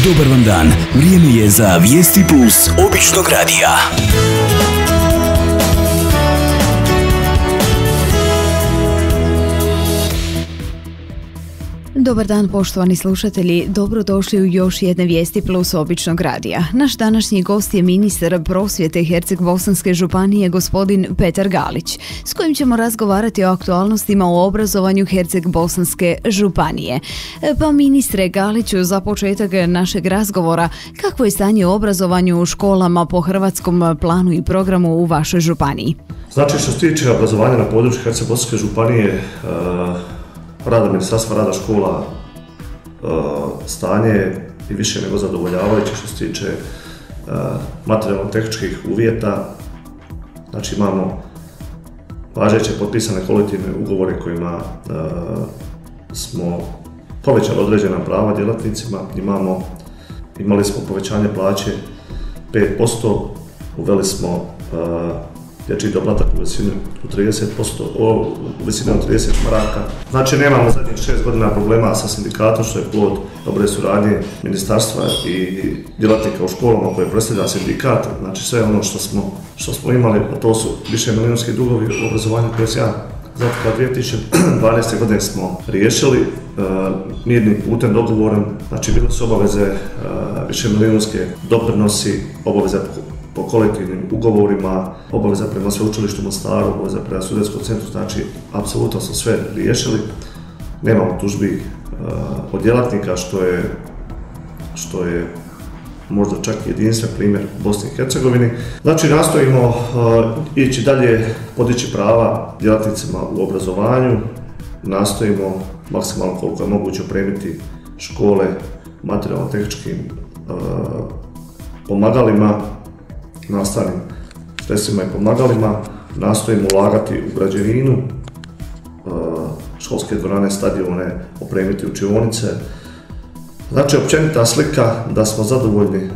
Dobar vam dan, vrijeme je za Vijesti Plus običnog radija. Dobar dan poštovani slušatelji, dobrodošli u još jedne Vijesti Plus običnog radija. Naš današnji gost je ministar prosvjete Herceg-Bosanske županije gospodin Petar Galić, s kojim ćemo razgovarati o aktualnostima u obrazovanju Herceg-Bosanske županije. Pa ministre Galiću, za početak našeg razgovora, kakvo je stanje u obrazovanju u školama po hrvatskom planu i programu u vašoj županiji? Znači, što se tiče obrazovanja na području Herceg-Bosanske županije, rada Ministarstva rada škola, stanje i više nego zadovoljavajuće što se tiče materijalno-tehničkih uvjeta. Znači, imamo važeće potpisane kolektivne ugovore kojima smo povećali određena prava djelatnicima. Imali smo povećanje plaće 5%, uveli smo dječji doplatak u visini od 30 maraka. Znači, nemamo zadnjih 6 godina problema sa sindikatom, što je plod dobre suradnje ministarstva i djelatnika u školama koje predstavlja sindikat. Znači, sve ono što smo imali, a to su više milijunski dugovi u obrazovanju koje se zato kao 2012. godine smo riješili mirnim putem, dogovorom. Znači, bile su obaveze više milijunske doprinosi, obaveze po kolektivnim ugovorima, obaveza prema sveučilištu u Mostaru, obaveza prema studentskom centru, znači apsolutno smo sve riješili. Nemamo tužbi od djelatnika, što je možda čak jedinstven primjer u Bosni i Hercegovini. Znači, nastojimo ići dalje, podići prava djelatnicima u obrazovanju, nastojimo maksimalno koliko je moguće opremiti škole materijalno-tehničkim pomagalima, nastavnim sredstvima i pomagalima, nastojimo ulagati u građevinu, školske dvorane, stadione, opremiti učionice. Znači, općenita slika da smo zadovoljni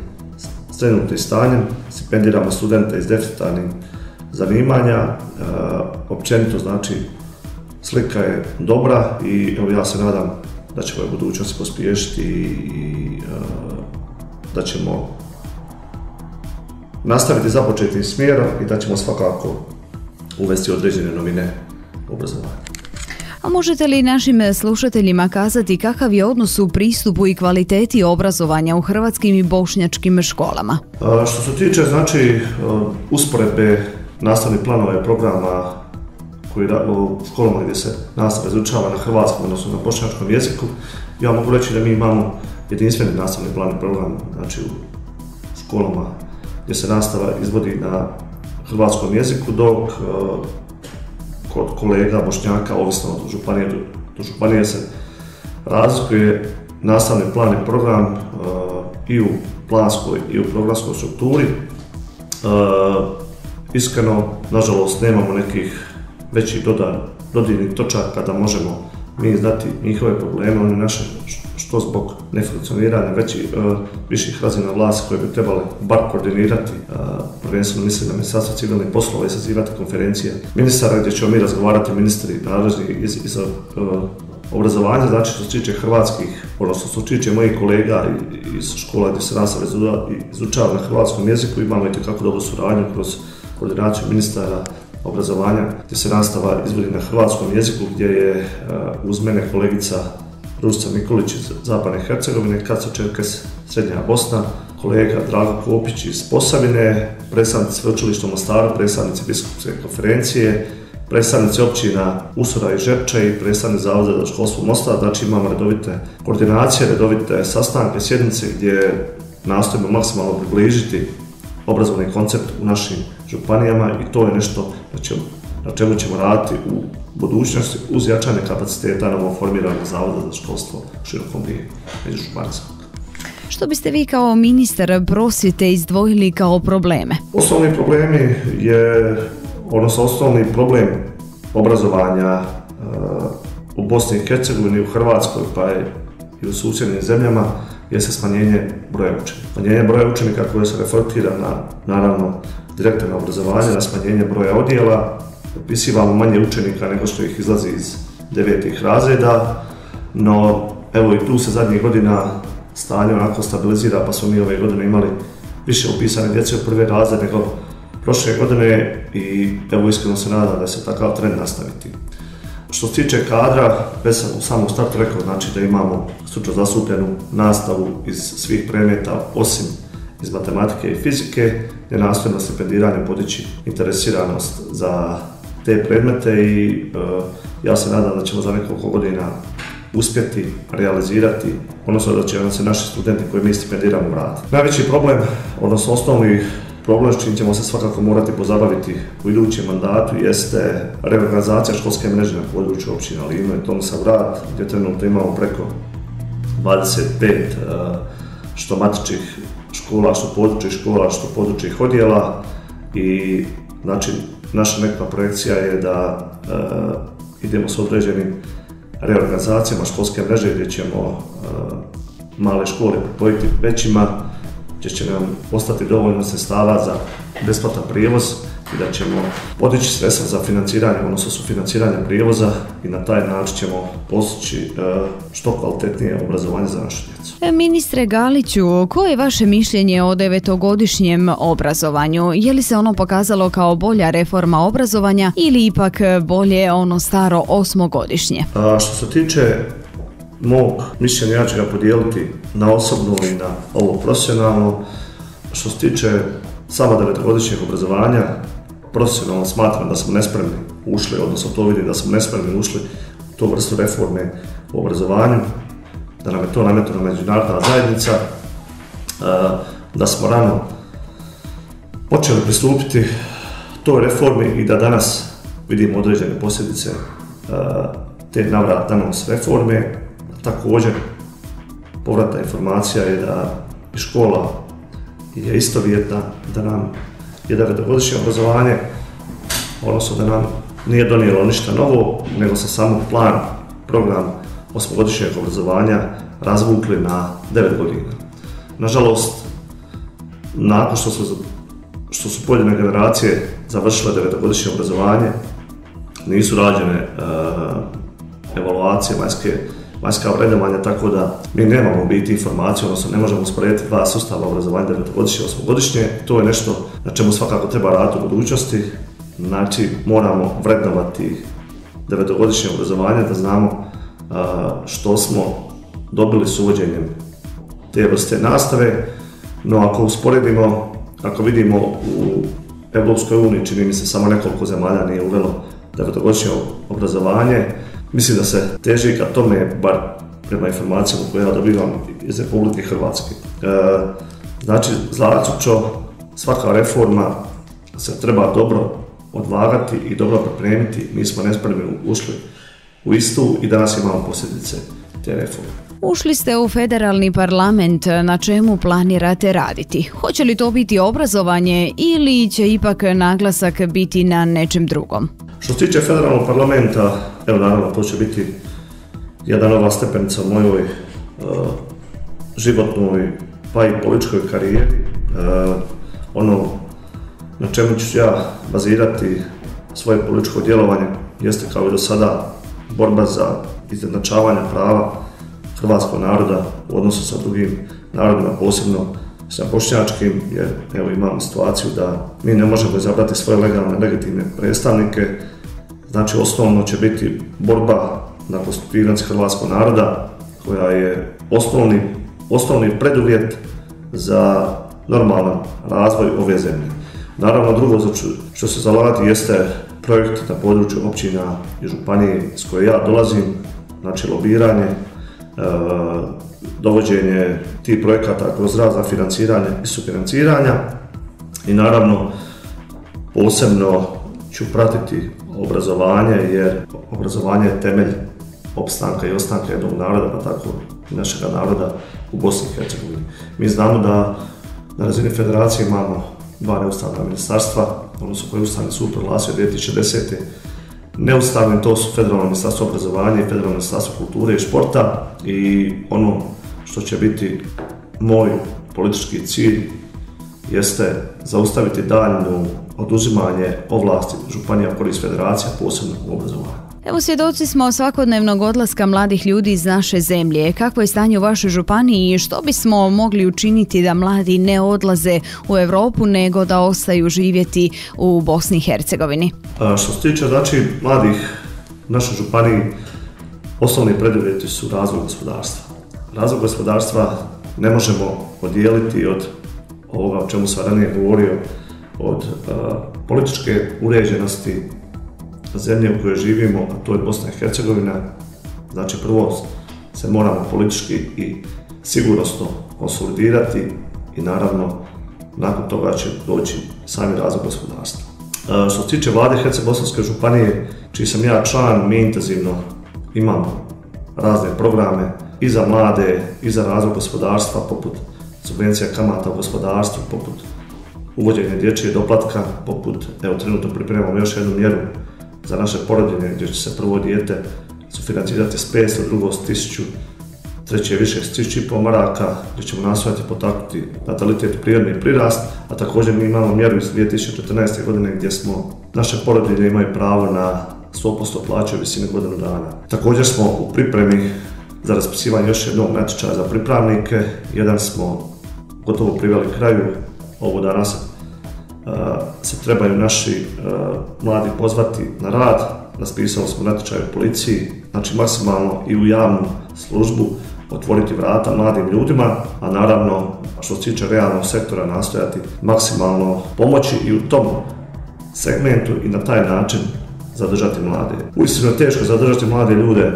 s trenutnim stanjem, stipendiramo studente iz deficitarnih zanimanja, općenito znači slika je dobra i ja se nadam da ćemo u budućnosti pospješiti i da ćemo nastaviti započetim smjerom i da ćemo svakako uvesti određene novine u obrazovanju. A možete li našim slušateljima kazati kakav je odnos u pristupu i kvaliteti obrazovanja u hrvatskim i bošnjačkim školama? Što se tiče, znači, usporedbe nastavnih planova i programa u školama gdje se nastava izučava na hrvatskom, odnosno na bošnjačkom jeziku, ja mogu reći da mi imamo jedinstveni nastavni plan i program, znači u školama gdje se nastava izvodi na hrvatskom jeziku, dok kod kolega Bošnjaka, ovisno od županije do županije, se razlikuje nastavni plan i program i u planskoj i u programskoj strukturi. Iskreno, nažalost, nemamo nekih većih dodirnih točaka da možemo mi znati njihove probleme, one naše, što zbog nefunkcioniranja viših razina vlasti koje bi trebali bar koordinirati, prvenstveno mislim na Ministarstvo civilnih poslova i sazivati konferencije ministara gdje ćemo mi razgovarati ministri nadležni iz obrazovanja, znači što se tiče hrvatskih, odnosno što se tiče mojih kolega iz škola gdje se nastava izučava na hrvatskom jeziku, imamo itekako dobru suradnju kroz koordinaciju ministara obrazovanja gdje se nastava izvodi na hrvatskom jeziku, gdje je uz mene kolegica Ružica Nikolić iz Zapadne Hercegovine, Kaco Čerkes, Srednja Bosna, kolega Drago Kopić iz Posavine, predstavnici sveučilišta u Mostaru, predstavnici biskupske konferencije, predstavnici općina Usora i Žepča i predstavnici Zavoda za školstvo Mostar. Znači, imamo redovite koordinacije, redovite sastanke, sjednice gdje nastojimo maksimalno približiti obrazovni koncept u našim županijama i to je nešto na čemu ćemo raditi u budućnosti uz jačanje kapaciteta novoformiranog Zavoda za školstvo u širokom dijelu međužupanijskog. Što biste vi kao ministar prosvjete izdvojili kao probleme? Osnovni problem obrazovanja u Bosni i Hercegovini, u Hrvatskoj pa i u susjednim zemljama jeste smanjenje broja učenika. Smanjenje broja učenika koje se reflektira naravno direktno na obrazovanje, na smanjenje broja odjela, upisivamo manje učenika nego što ih izlazi iz 9. razreda, no evo i tu se zadnjih godina stanje onako stabilizira, pa smo mi ove godine imali više upisane djece u prve razrede nego prošle godine i evo iskreno se nadam da se takav trend nastaviti. Što se tiče kadra, već sam u samom startu rekao, znači da imamo stručno zastupljenu nastavu iz svih predmeta osim iz matematike i fizike, gdje nastojimo stipendiranjem podići interesiranost za te predmete i ja se nadam da ćemo za nekoliko godina uspjeti realizirati, odnosno da će nam se naši studenti koji mi stipendiramo vratiti. Najveći problem, odnosno osnovni problem s čim ćemo se svakako morati pozabaviti u idućem mandatu jeste reorganizacija školske mreže na području općine Livno i Tomislavgrad, gdje trenutno imamo preko 25 što matičnih škola, što područnih škola, što područnih odjela i znači naša nekakva projekcija je da idemo s određenim reorganizacijama školske mreže gdje ćemo male škole pripojiti većima, gdje će nam ostati dovoljno sredstava za besplatan prijevoz i da ćemo podići sredstva za financiranje, odnosno sufinanciranje prijevoza i na taj način ćemo postići što kvalitetnije obrazovanje za našu djecu. Ministre Galiću, koje je vaše mišljenje o 9-godišnjem obrazovanju? Je li se ono pokazalo kao bolja reforma obrazovanja ili ipak bolje ono staro 8-godišnje? Što se tiče mog mišljenja, ja ću ga podijeliti na osobno i na ovo profesionalno. Što se tiče samo 9-godišnjeg obrazovanja, profesionalno smatram da smo nespremni ušli, odnosno to vidim da smo nespremni ušli u tu vrstu reforme u obrazovanju, da nam je to nametnula međunarodna zajednica, da smo rano počeli pristupiti toj reformi i da danas vidimo određene posljedice te navrat-nanos reforme. Također, povratna informacija je da i škola je istovjetna, da nam je 9-godišnje obrazovanje, odnosno da nam nije donijelo ništa novo, nego se samo plan, program 8-godišnjeg obrazovanja razvukli na 9 godina. Nažalost, nakon što su pojedine generacije završile 9-godišnje obrazovanje, nisu rađene evaluacije, vanjska vrednovanja, tako da mi nemamo biti informacije, odnosno ne možemo usporediti dva sustava obrazovanja 9-godišnje i 8-godišnje. To je nešto na čemu svakako treba raditi u budućnosti. Znači, moramo vrednovati 9-godišnje obrazovanje da znamo što smo dobili s uvođenjem te vrste nastave, no ako usporedimo, ako vidimo u Europskoj uniji, čini mi se samo nekoliko zemalja nije uvelo 9-godišnje obrazovanje, mislim da se teži ka tome, bar prema informacijama koje ja dobivam iz Republike Hrvatske. Znači, zlacučo, svaka reforma se treba dobro odvagati i dobro pripremiti. Mi smo nespremni ušli u istu i danas imamo posljedice te reforme. Ušli ste u federalni parlament, na čemu planirate raditi? Hoće li to biti obrazovanje ili će ipak naglasak biti na nečem drugom? Što se tiče federalnog parlamenta, evo naravno to će biti jedna nova stepenica u mojoj životnoj pa i političkoj karijeri. Ono na čemu ću ja bazirati svoje političko djelovanje jeste kao i do sada borba za izjednačavanje prava hrvatskog naroda u odnosu sa drugim narodima, posebno sa bošnjačkim, jer evo imamo situaciju da mi ne možemo izabrati svoje legalne, legitimne predstavnike. Znači, osnovno će biti borba na konstituiranosti hrvatskog naroda, koja je osnovni preduvjet za normalan razvoj ove zemlje. Naravno, drugo što se zalagati jeste projekt na području općina i županije s koje ja dolazim, znači lobiranje, dovođenje tih projekata kroz razna financiranja i sufinanciranja i naravno posebno ću pratiti obrazovanje, jer obrazovanje je temelj opstanka i ostanka jednog naroda, pa tako i našega naroda u Bosni i Hercegovini. Mi znamo da na razini federacije imamo dva neustavna ministarstva, odnosno koje Ustavni sud proglasio 2010. Neustavnim, to su Federalno ministarstvo obrazovanja i Federalno ministarstvo kulture i športa, i ono što će biti moj politički cilj jeste zaustaviti daljnje oduzimanje ovlasti županija u korist federacija, posebno u obrazovanju. Evo, svjedoci smo svakodnevnog odlaska mladih ljudi iz naše zemlje. Kakvo je stanje u vašoj županiji i što bismo mogli učiniti da mladi ne odlaze u Europu nego da ostaju živjeti u Bosni i Hercegovini? Što se tiče mladih u našoj županiji, osnovni preduvjeti su razvoj gospodarstva. Razvoj gospodarstva ne možemo odijeliti od ovoga o čemu sam ranije govorio, od političke uređenosti zemlje u kojoj živimo, a to je Bosna i Hercegovina. Znači, prvo se moramo politički i sigurnosno konsolidirati i naravno nakon toga će doći sami razvoj gospodarstva. Što se tiče vlade Herceg-Bosanske županije, čiji sam ja član, mi intenzivno imamo razne programe i za mlade i za razvoj gospodarstva, poput subvencija kamata u gospodarstvu, poput uvođenja dječjeg doplatka, poput, evo trenutno pripremamo još jednu mjeru za naše porodilje gdje će se prvo dijete sufinancirati s 500, drugo s 1000, treće više s 1500 maraka, gdje ćemo nastojati potaknuti natalitet i prirodni prirast, a također mi imamo mjeru iz 2014. godine gdje naše porodilje imaju pravo na 100% plaće u visini godinu dana. Također smo u pripremi za raspisivanje još jednog natječaja za pripravnike. Jedan smo gotovo priveli kraju. Ovo danas se trebaju naši mladi pozvati na rad. Raspisali smo natječaj u policiji, znači maksimalno i u javnu službu otvoriti vrata mladim ljudima, a naravno što se tiče realnog sektora nastojati maksimalno pomoći i u tom segmentu i na taj način zadržati mlade. Uistinu je teško zadržati mlade ljude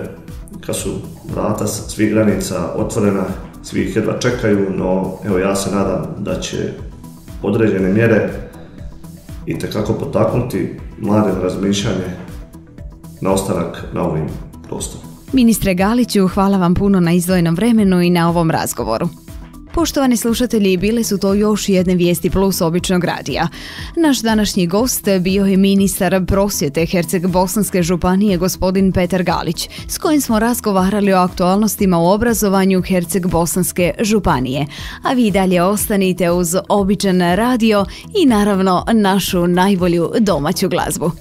kad su vrata svih granica otvorena, svi ih jedva čekaju, no evo ja se nadam da će određene mjere itekako potaknuti mlade na razmišljanje na ostanak na ovim prostorima. Ministre Galiću, hvala vam puno na izdvojenom vremenu i na ovom razgovoru. Poštovani slušatelji, bile su to još jedne vijesti plus običnog radija. Naš današnji gost bio je ministar prosvjete Herceg-Bosanske županije gospodin Petar Galić, s kojim smo razgovarali o aktualnostima u obrazovanju Herceg-Bosanske županije. A vi dalje ostanite uz običan radio i naravno našu najbolju domaću glazbu.